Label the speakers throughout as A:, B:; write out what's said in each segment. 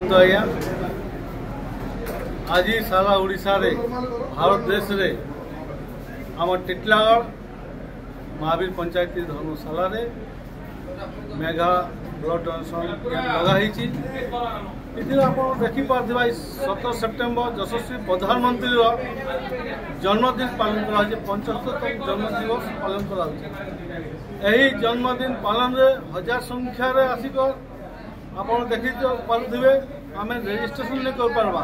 A: तो आज्ञा आज सारा ओडिशा रे भारत देश रे आम टिटलागढ़ महावीर पंचायती धर्मशाला रे मेगा ब्लड डोनेशन लगाई आप देखिपे 17 सेप्टेम्बर यशस्वी प्रधानमंत्री जन्मदिन पालन कर 75तम जन्मदिवस पालन कर जन्मदिन पालन रे हजार संख्यार आसिक आप देखी पारे आम रेजिस्ट्रेशन नहीं कर पार्बा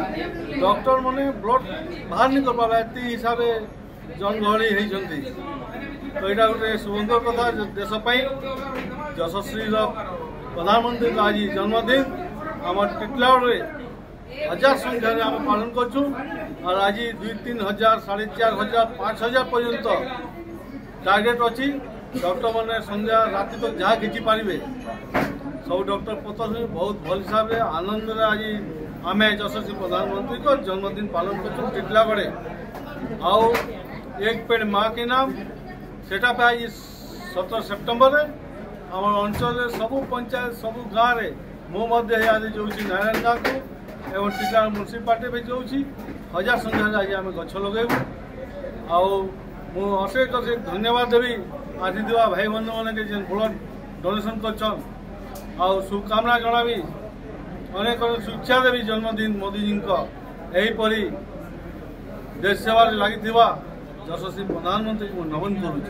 A: डॉक्टर माने ब्लड बाहर नहीं कर पार्बा ये हिसाब से जनगहली होती तो यहाँ गोटे सुंदर कथा देशपाई यशस्वी प्रधानमंत्री आज जन्मदिन आम टिटलागढ़ हजार संख्या आम पालन करूँ और आज 2-3 हजार 4,500 5,000 पर्यंत टार्गेट अच्छी डॉक्टर मैंने संध्या राति तक जहाँ खिंची पारे सब डॉक्टर पतर बहुत भल हिसाब से आनंद आज आम यशस्वी प्रधानमंत्री को जन्मदिन पालन कर टिटलागढ़ आउ एक पेड़ माँ के नाम सेटा पे आज 17 सेप्टेम्बर आम अंचल सबू पंचायत सबू गाँव में मो आज जो नारायण गाँव को एवं टिटलागढ़ म्यूनिसिपालिटी भी जो हजार संख्या आज आम गछ लगेबू आशेष अशेष धन्यवाद देवी आदिदेवा भाई बंधु मैंने ब्लड डोनेशन कर शुभकामना जनाबी अनेक शिक्षा देवी जन्मदिन मोदी जी यहीपरी देश सेवा लगी यशस्वी प्रधानमंत्री को नमन करुँ।